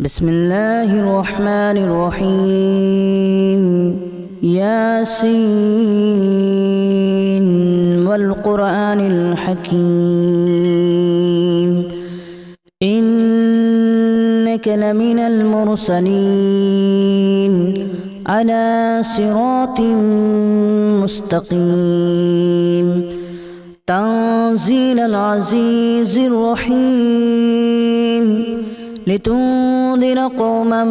بسم الله الرحمن الرحيم ياسين والقرآن الحكيم إنك لمن المرسلين على صراط مستقيم تنزيل العزيز الرحيم لتنذر قوما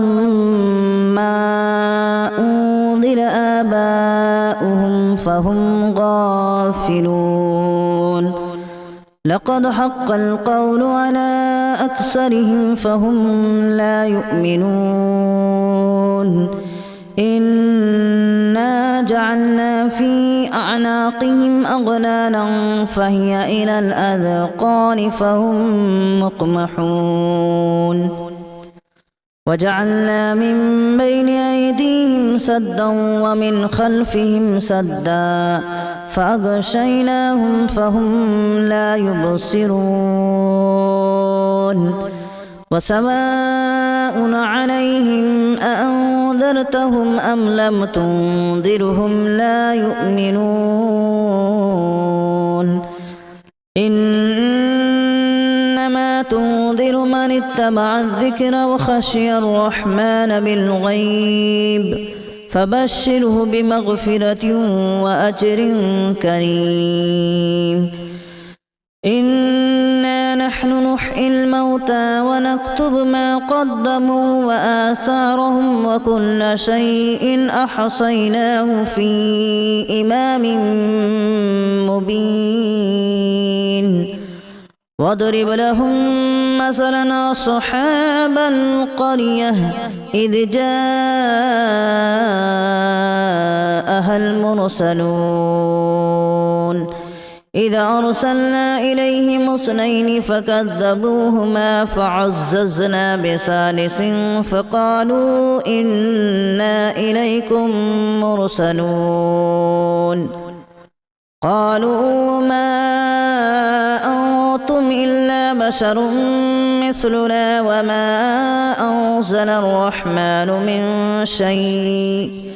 ما أنذر آباؤهم فهم غافلون لقد حق القول على أكثرهم فهم لا يؤمنون إنا جعلنا في أعناقهم أغلالا فهي إلى الأذقان فهم مقمحون وجعلنا من بين أيديهم سدا ومن خلفهم سدا فأغشيناهم فهم لا يبصرون وسواء عليهم أأنذرتهم أم لم تنذرهم لا يؤمنون إنما تنذر من اتبع الذكر وخشي الرحمن بالغيب فبشره بمغفرة وأجر كريم إنا نحن نحيي الموتى ونكتب ما قدموا وآثارهم وكل شيء أحصيناه في إمام مبين واضرب لهم مثلا أصحاب القرية إذ جاءها المرسلون إذا أرسلنا إليهم اثنين فكذبوهما فعززنا بثالث فقالوا إنا إليكم مرسلون قالوا ما أنتم إلا بشر مثلنا وما أنزل الرحمن من شيء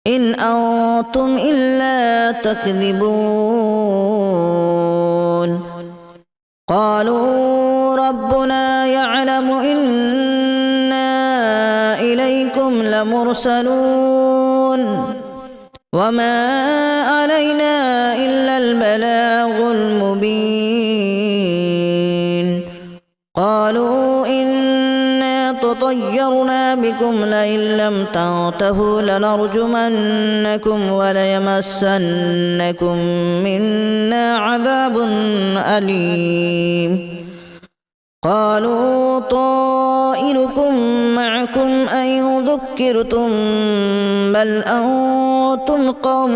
إن أنتم إلا تكذبون قالوا ربنا يعلم إنا إليكم لمرسلون وما علينا إلا البلاغ المبين قالوا إنا تطيرنا بكم لئن لم تنتهوا لنرجمنكم وليمسنكم منا عذاب أليم قالوا طائركم معكم أن ذكرتم بل أنتم قوم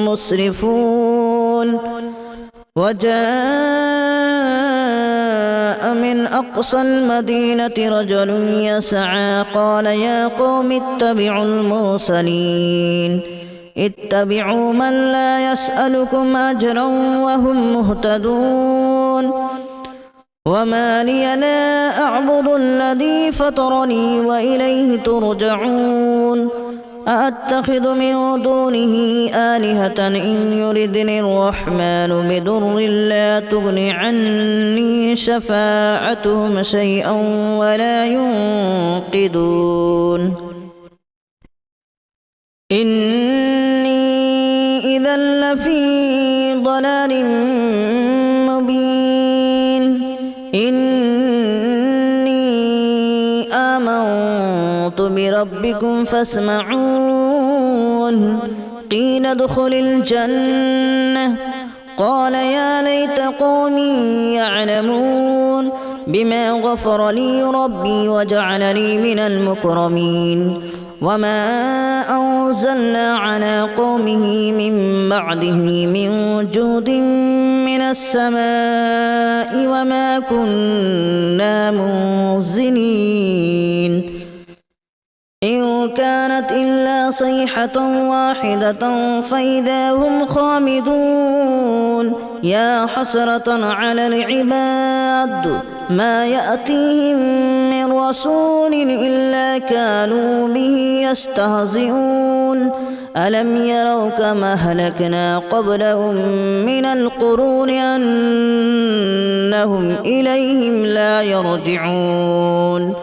مسرفون وجاء من أقصى المدينة رجل يسعى قال يا قوم اتبعوا المرسلين اتبعوا من لا يسألكم أجرا وهم مهتدون وما لي لا أعبد الذي فطرني وإليه ترجعون أأتخذ من دونه آلهة إن يردني الرحمن بضر لا تغن عني شفاعتهم شيئا ولا ينقذون إني إذا لفي ضلال مبين إني آمنت بربكم فاسمعون قيل ادخل الجنة قال يا ليت قومي يعلمون بما غفر لي ربي وجعلني من المكرمين وما أنزلنا على قومه من بعده من جود من السماء وما كنا منزلين إن كانت إلا صيحة واحدة فإذا هم خامدون يا حسرة على العباد ما يأتيهم من من رسول إلا كانوا به يستهزئون ألم يروا كما أهلكنا قبلهم من القرون أنهم إليهم لا يرجعون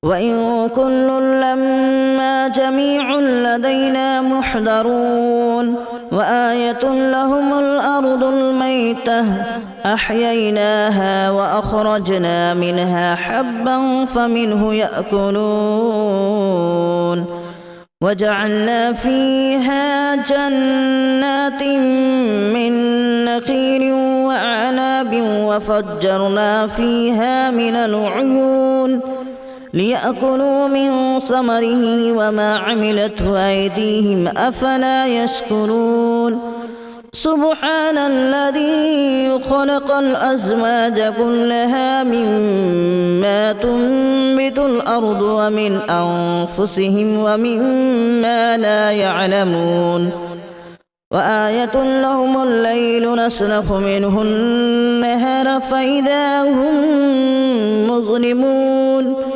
وإن كل لما جميع لدينا محضرون وآية لهم الأرض الميتة أحييناها وأخرجنا منها حبا فمنه يأكلون وجعلنا فيها جنات من نخيل وأعناب وفجرنا فيها من العيون ليأكلوا من ثمره وما عملته أيديهم أفلا يشكرون سبحان الذي خلق الأزواج كلها مما تنبت الأرض ومن أنفسهم ومما لا يعلمون وآية لهم الليل نسلخ منه النهار فإذا هم مظلمون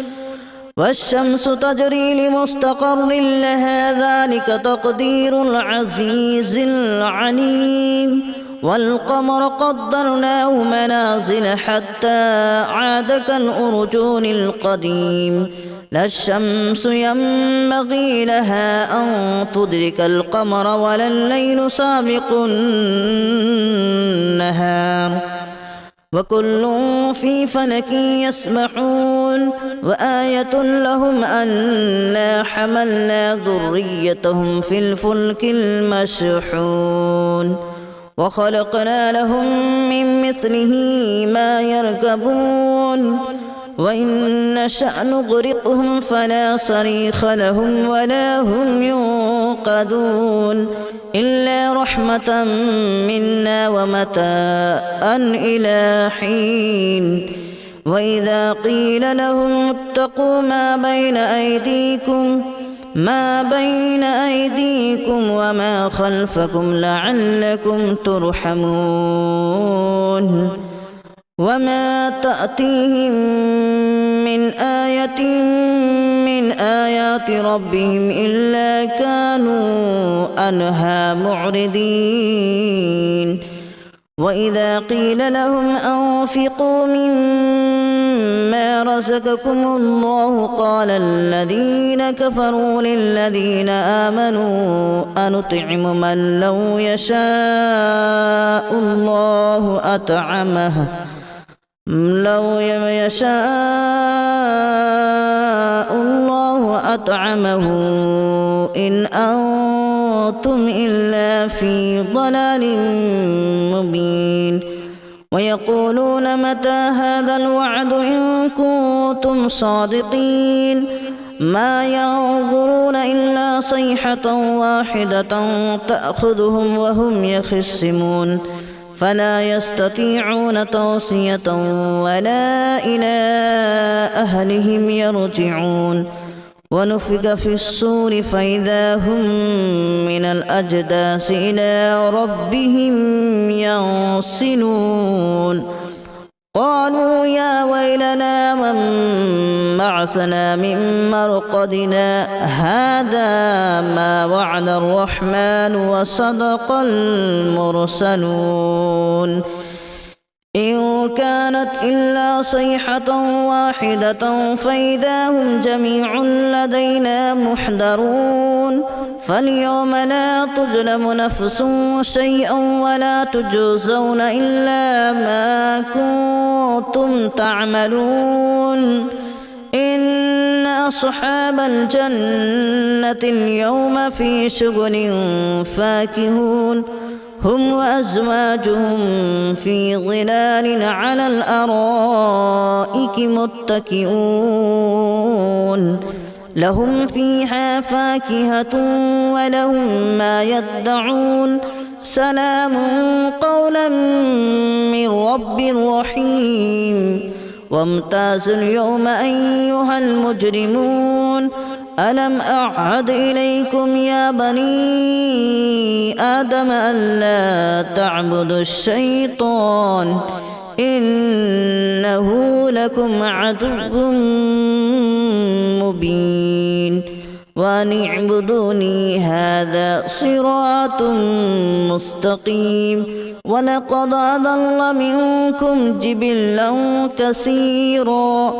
والشمس تجري لمستقر لها ذلك تقدير العزيز العليم والقمر قدرناه منازل حتى عاد كالأرجون القديم لا الشمس ينبغي لها أن تدرك القمر ولا الليل سابق النهار وكل في فلك يسبحون وآية لهم أنا حملنا ذريتهم في الفلك المشحون وخلقنا لهم من مثله ما يركبون وإن نشأ نغرقهم فلا صريخ لهم ولا هم ينقذون إلا رحمة منا ومتاعا إلى حين وإذا قيل لهم اتقوا ما بين أيديكم وما خلفكم لعلكم ترحمون وما تأتيهم من آية من آيات ربهم إلا كانوا عنها معرضين وإذا قيل لهم أنفقوا مما رزقكم الله قال الذين كفروا للذين آمنوا أنطعم من لو يشاء الله أطعمه إن أنتم إلا في ضلال مبين ويقولون متى هذا الوعد إن كنتم صادقين ما ينظرون إلا صيحة واحدة تأخذهم وهم يخصمون فلا يستطيعون توصية ولا إلى أهلهم يرجعون ونفخ في الصور فإذا هم من الأجداث إلى ربهم ينسلون قالوا يا ويلنا من بعثنا من مرقدنا هذا ما وعد الرحمن وصدق المرسلون إن كانت إلا صيحة واحدة فإذا هم جميع لدينا محضرون فاليوم لا تظلم نفس شيئا ولا تجزون إلا ما كنتم تعملون إن أصحاب الجنة اليوم في شغل فاكهون هم وأزواجهم في ظلال على الأرائك متكئون لهم فيها فاكهة ولهم ما يدعون سلام قولا من رب رحيم وامتازوا اليوم أيها المجرمون ألم أعهد إليكم يا بني آدم ألا تعبدوا الشيطان إنه لكم عدو مبين وأن اعبدوني هذا صراط مستقيم ولقد أضل منكم جبلا كثيرا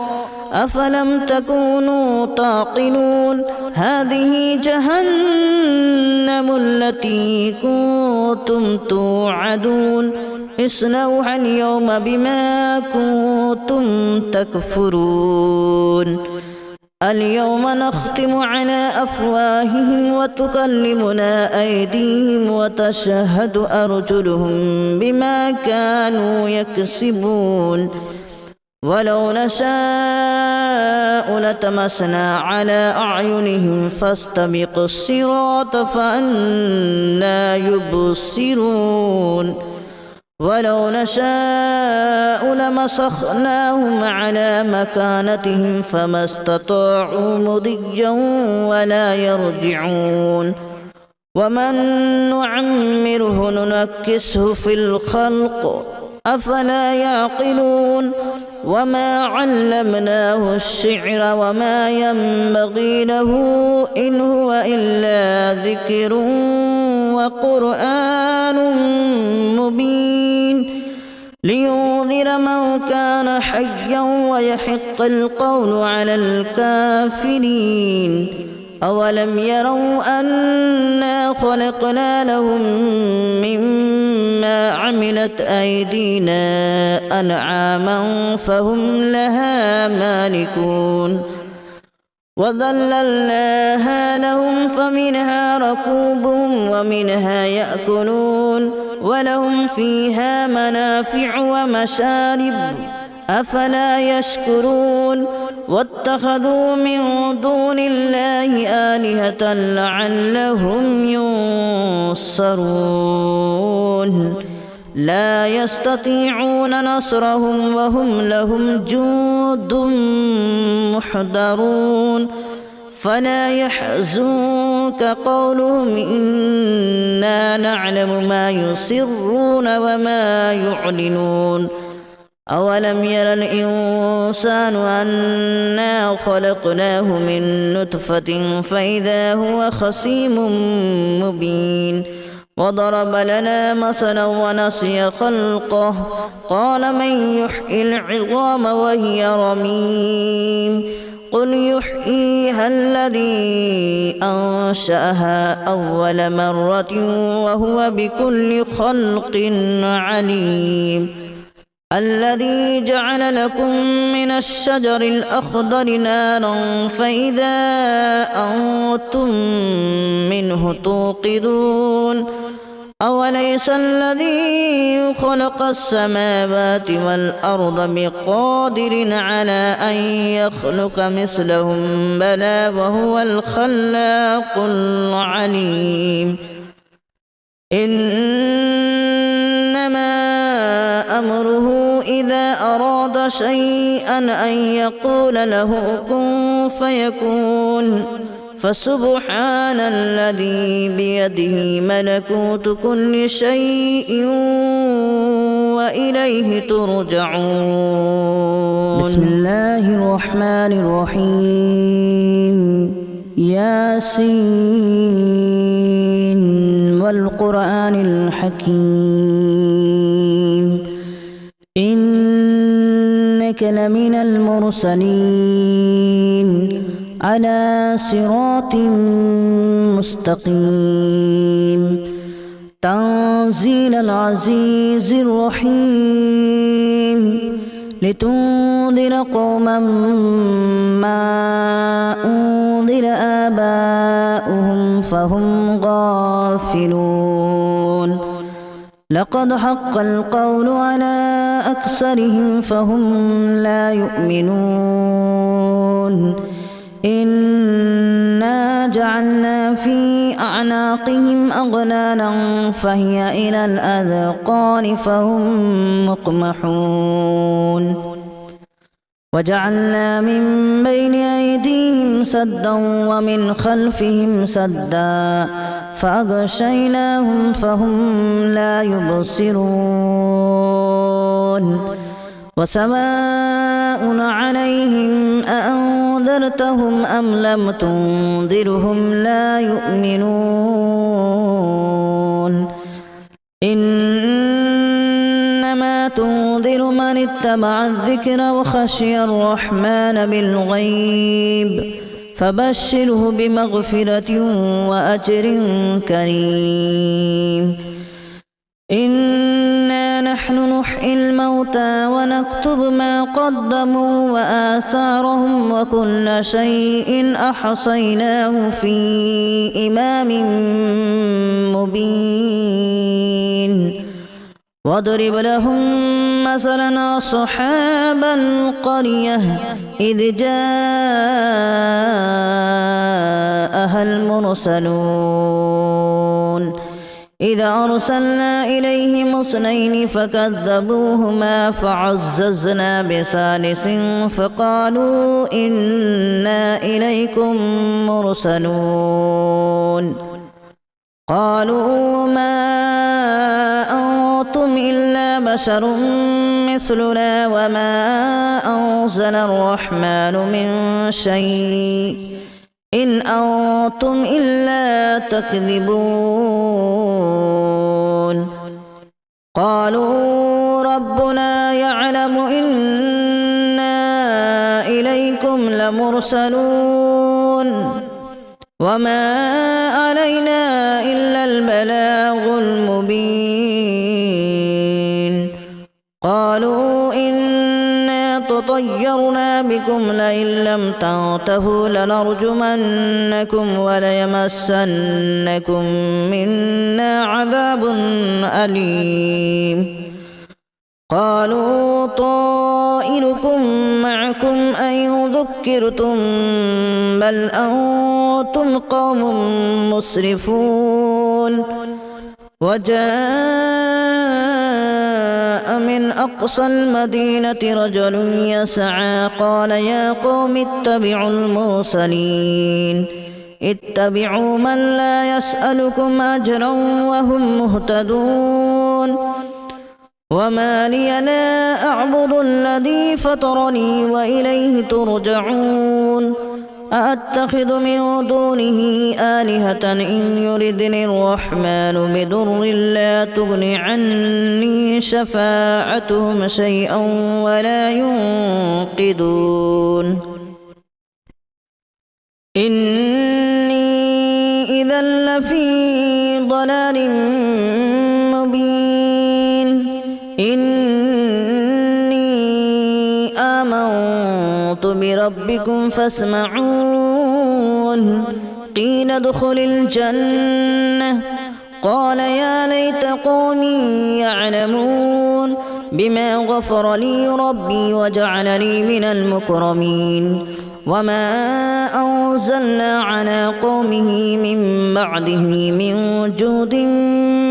أفلم تكونوا تعقلون هذه جهنم التي كنتم توعدون اصلوها اليوم بما كنتم تكفرون اليوم نختم على أفواههم وتكلمنا أيديهم وتشهد أرجلهم بما كانوا يكسبون ولو نشاء لتمسنا على أعينهم فاستبقوا الصراط فأنى يبصرون ولو نشاء لمسخناهم على مكانتهم فما استطاعوا مضيا ولا يرجعون ومن نعمره ننكسه في الخلق أفلا يعقلون وما علمناه الشعر وما ينبغي له إن هو إلا ذكر وقرآن مبين لينذر من كان حيا ويحق القول على الكافرين أولم يروا أنا خلقنا لهم مما عملت أيدينا أنعاما فهم لها مالكون وذللناها لهم فمنها ركوبهم ومنها يأكلون ولهم فيها منافع ومشارب أفلا يشكرون واتخذوا من دون الله آلهة لعلهم ينصرون لا يستطيعون نصرهم وهم لهم جند محضرون فلا يحزنك قولهم إنا نعلم ما يسرون وما يعلنون أولم ير الإنسان أنا خلقناه من نطفة فإذا هو خصيم مبين وضرب لنا مثلا ونسي خلقه قال من يحيي العظام وهي رميم قل يحييها الذي أنشأها أول مرة وهو بكل خلق عليم الذي جعل لكم من الشجر الأخضر نارا فإذا أنتم منه توقدون أوليس الذي خلق السماوات والأرض بقادر على أن يخلق مثلهم بلى وهو الخلاق العليم إنما أمره إذا أراد شيئا أن يقول له كن فيكون فسبحان الذي بيده ملكوت كل شيء وإليه ترجعون بسم الله الرحمن الرحيم ياسين والقرآن الحكيم إنك لمن المرسلين على صراط مستقيم تنزيل العزيز الرحيم لتنذر قوما ما أنذر آباؤهم فهم غافلون لقد حق القول على أكثرهم فهم لا يؤمنون إنا جعلنا في أعناقهم أغلالا فهي إلى الأذقان فهم مقمحون وجعلنا من بين أيديهم سدا ومن خلفهم سدا فأغشيناهم فهم لا يبصرون وسواء عليهم أأنذرتهم أم لم تنذرهم لا يؤمنون إنما تنذر من اتبع الذكر وخشي الرحمن بالغيب فبشره بمغفرة وأجر كريم إنا نحن نحيي الموتى ونكتب ما قدموا وآثارهم وكل شيء أحصيناه في إمام مبين واضرب لهم مثلا أصحاب القرية إذ جاءها المرسلون إذا أرسلنا إليهم اثنين فكذبوهما فعززنا بثالث فقالوا إنا إليكم مرسلون قالوا ما أنتم إلا بشر مثلنا وما أنزل الرحمن من شيء إن أنتم إلا تكذبون قالوا ربنا يعلم إنا إليكم لمرسلون وما علينا إلا البلاغ المبين قالوا إنا تطيرنا بكم لئن لم تنتهوا لنرجمنكم وليمسنكم منا عذاب أليم قالوا طائركم معكم أن ذكرتم بل أنتم قوم مسرفون وجاء من أقصى المدينة رجل يسعى قال يا قوم اتبعوا المرسلين اتبعوا من لا يسألكم أجرا وهم مهتدون وما لي لا أعبد الذي فطرني وإليه ترجعون أأتخذ من دونه آلهة إن يردني الرحمن بضر لا تغن عني شفاعتهم شيئا ولا ينقذون إني إذا لفي ضلال مبين إني آمنت بربكم فاسمعون قيل ادخل الجنة قال يا ليت قومي يعلمون بما غفر لي ربي وجعلني من المكرمين وما أنزلنا على قومه من بعده من جود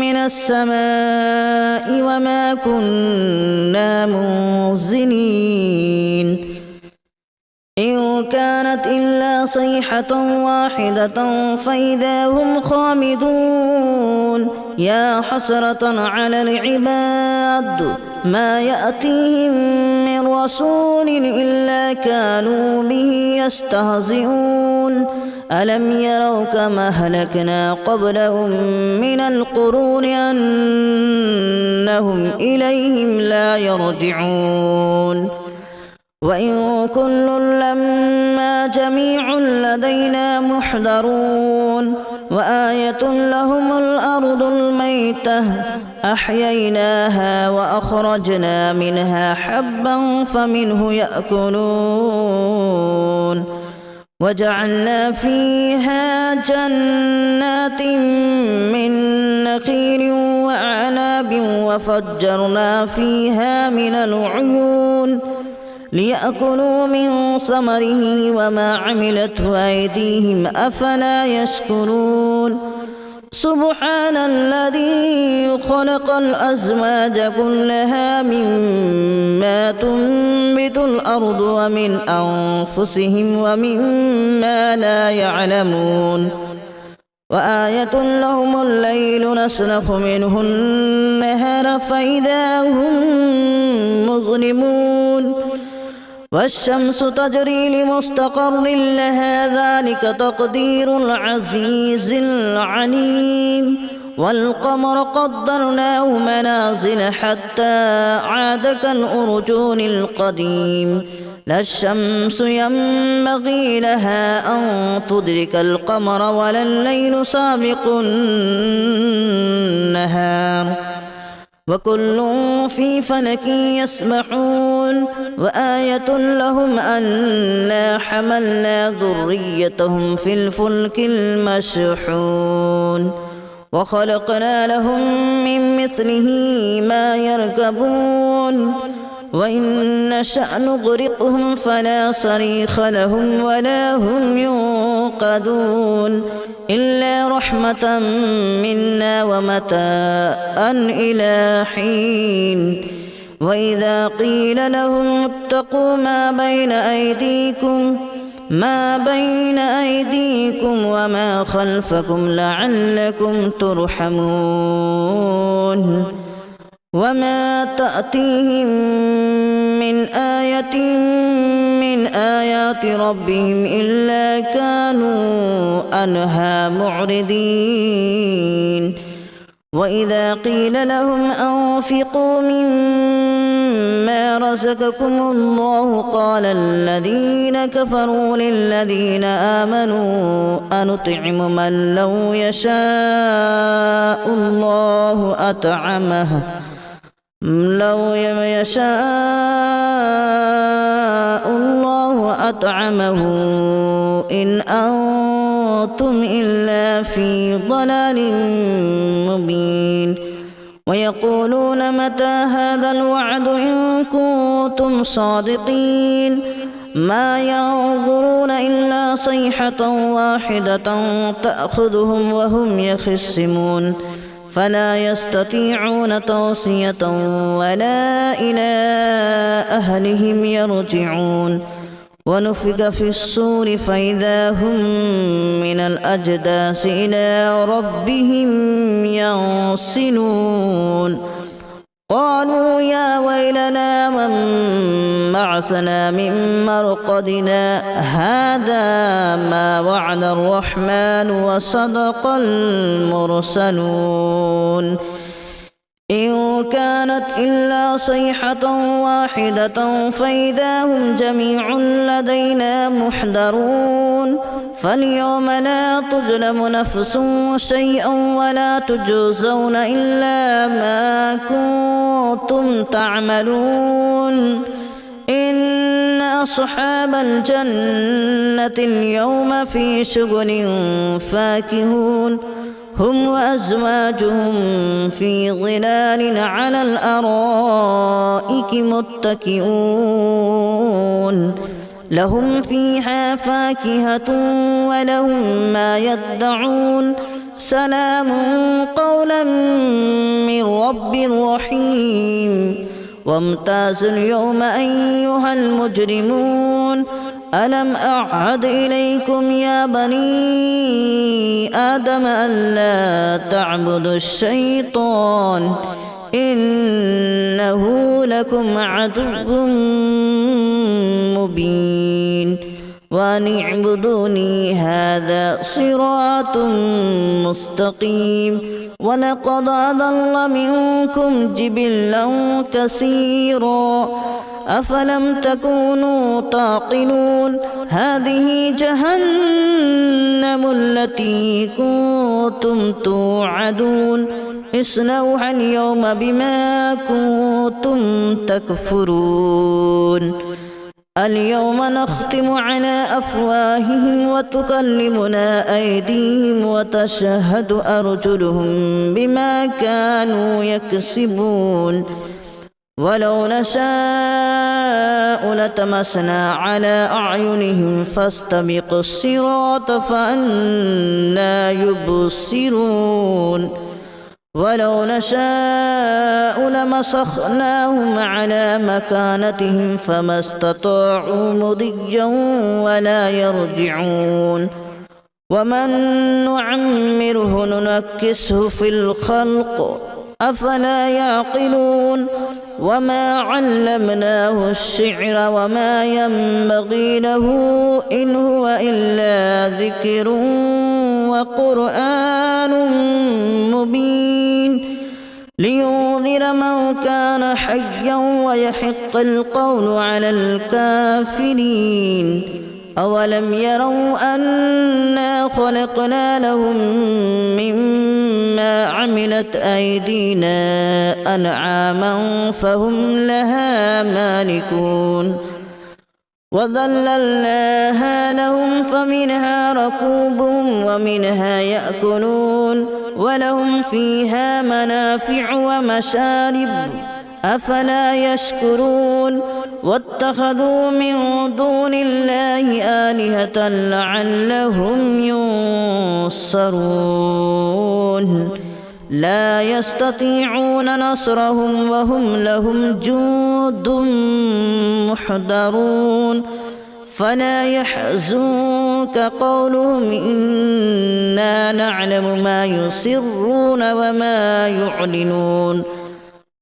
من السماء وما كنا منزلين إن كانت إلا صيحة واحدة فإذا هم خامدون يا حسرة على العباد ما يأتيهم من رسول إلا كانوا به يستهزئون ألم يروا كما أهلكنا قبلهم من القرون أنهم إليهم لا يرجعون وإن كل لما جميع لدينا محضرون وآية لهم الأرض الميتة أحييناها وأخرجنا منها حبا فمنه يأكلون وجعلنا فيها جنات من نخيل وأعناب وفجرنا فيها من العيون ليأكلوا من ثمره وما عملته أيديهم أفلا يشكرون سبحان الذي خلق الأزواج كلها مما تنبت الأرض ومن أنفسهم ومما لا يعلمون وآية لهم الليل نسلخ منه النهار فإذا هم مظلمون والشمس تجري لمستقر لها ذلك تقدير العزيز العليم والقمر قدرناه منازل حتى عاد كالأرجون القديم لا الشمس ينبغي لها أن تدرك القمر ولا الليل سابق النهار وكل في فلك يسبحون وآية لهم أنا حملنا ذريتهم في الفلك المشحون وخلقنا لهم من مثله ما يركبون وإن نشأ نغرقهم فلا صريخ لهم ولا هم ينقذون إلا رحمة منا ومتاعا إلى حين وإذا قيل لهم اتقوا ما بين أيديكم وما خلفكم لعلكم ترحمون وما تأتيهم من آية من آيات ربهم إلا كانوا عنها معرضين وإذا قيل لهم أنفقوا مما رزقكم الله قال الذين كفروا للذين آمنوا أنطعم من لو يشاء الله أطعمه إن أنتم إلا في ضلال مبين ويقولون متى هذا الوعد إن كنتم صادقين ما ينظرون إلا صيحة واحدة تأخذهم وهم يخصمون فلا يستطيعون توصية ولا إلى أهلهم يرجعون ونفخ في الصور فإذا هم من الأجداث إلى ربهم ينسلون قالوا يا ويلنا من بعثنا من مرقدنا هذا ما وعد الرحمن وصدق المرسلون إن كانت إلا صيحة واحدة فإذا هم جميع لدينا محضرون فاليوم لا تظلم نفس شيئا ولا تجزون إلا ما كنتم تعملون إن أصحاب الجنة اليوم في شغل فاكهون هم وأزواجهم في ظلال على الأرائك متكئون لهم فيها فاكهة ولهم ما يدعون سلام قولا من رب رحيم وامتازوا اليوم أيها المجرمون ألم أعهد إليكم يا بني آدم ألا تعبدوا الشيطان إنه لكم عدو مبين وأن اعبدوني هذا صراط مستقيم ولقد أضل منكم جبلا كثيرا أفلم تكونوا تعقلون هذه جهنم التي كنتم توعدون اصلوها اليوم بما كنتم تكفرون اليوم نختم على أفواههم وتكلمنا أيديهم وتشهد أرجلهم بما كانوا يكسبون ولو نشاء لتمسنا على أعينهم فاستبقوا الصراط فأنى يبصرون ولو نشاء لمسخناهم على مكانتهم فما استطاعوا مضيا ولا يرجعون ومن نعمره ننكسه في الخلق أفلا يعقلون وما علمناه الشعر وما ينبغي له إن هو إلا ذكر وقرآن مبين لينذر من كان حيا ويحق القول على الكافرين أولم يروا أنا خلقنا لهم مما عملت أيدينا أنعاما فهم لها مالكون وذللناها لهم فمنها ركوبهم ومنها يأكلون ولهم فيها منافع ومشارب أفلا يشكرون واتخذوا من دون الله آلهة لعلهم ينصرون لا يستطيعون نصرهم وهم لهم جند محضرون فلا يحزنك قولهم إنا نعلم ما يسرون وما يعلنون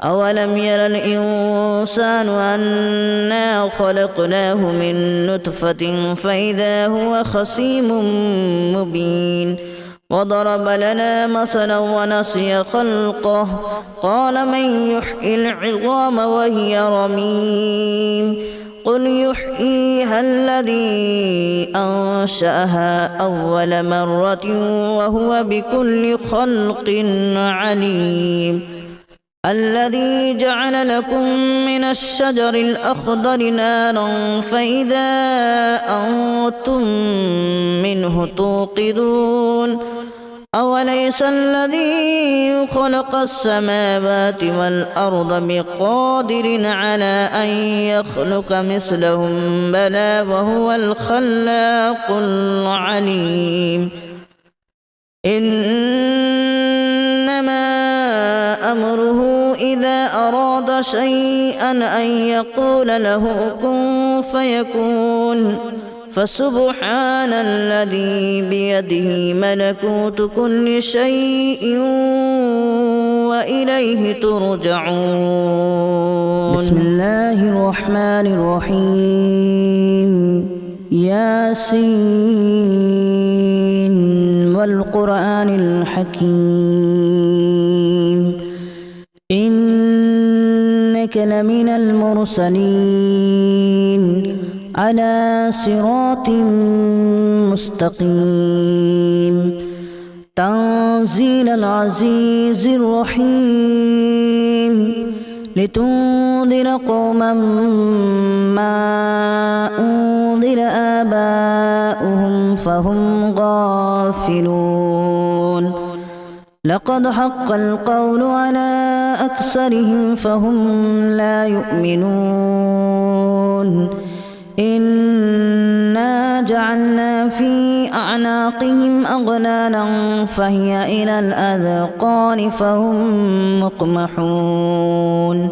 أولم ير الإنسان أنا خلقناه من نطفة فإذا هو خصيم مبين وضرب لنا مثلا ونسي خلقه قال من يحيي العظام وهي رميم قل يحييها الذي أنشأها أول مرة وهو بكل خلق عليم الذي جعل لكم من الشجر الأخضر نارا فإذا أنتم منه توقدون أوليس الذي خلق السماوات والأرض بقادر على أن يخلق مثلهم بلى وهو الخلاق العليم إنما أمره إذا أراد شيئا أن يقول له كن فيكون فسبحان الذي بيده ملكوت كل شيء وإليه ترجعون بسم الله الرحمن الرحيم ياسين والقرآن الحكيم إنك لمن المرسلين على صراط مستقيم تنزيل العزيز الرحيم لتنذر قوما ما أنذر آباؤهم فهم غافلون لقد حق القول على أكثرهم فهم لا يؤمنون إنا جعلنا في أعناقهم أغلالا فهي إلى الأذقان فهم مقمحون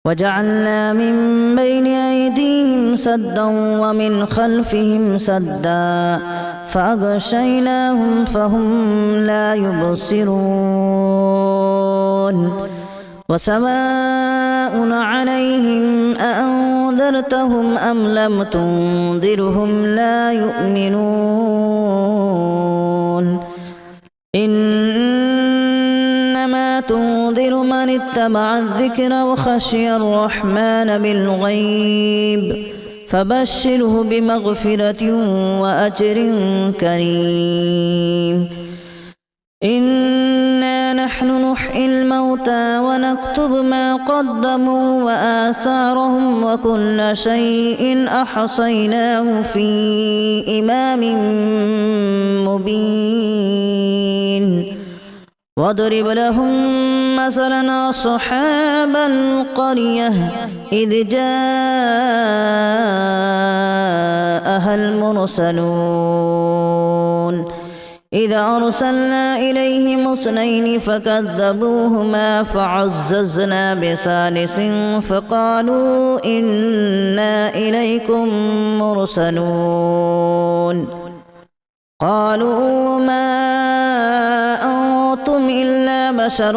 وجعلنا من بين أيديهم سدا ومن خلفهم سدا فأغشيناهم فهم لا يبصرون وسواء عليهم أأنذرتهم أم لم تنذرهم لا يؤمنون إنما تنذر من اتبع الذكر وخشي الرحمن بالغيب فبشره بمغفرة وأجر كريم إنا نحن نحيي الموتى ونكتب ما قدموا وآثارهم وكل شيء أحصيناه في إمام مبين واضرب لهم مثلا أصحاب القرية إذ جاءها المرسلون إذ أرسلنا إليهم اثنين فكذبوهما فعززنا بثالث فقالوا إنا إليكم مرسلون قالوا ما أنتم إلا بشر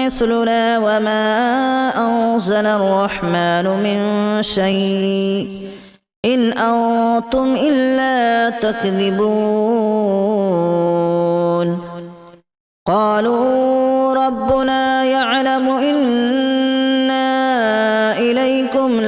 مثلنا وما أنزل الرحمن من شيء إن أنتم إلا تكذبون قالوا ربنا يعلم إنا إليكم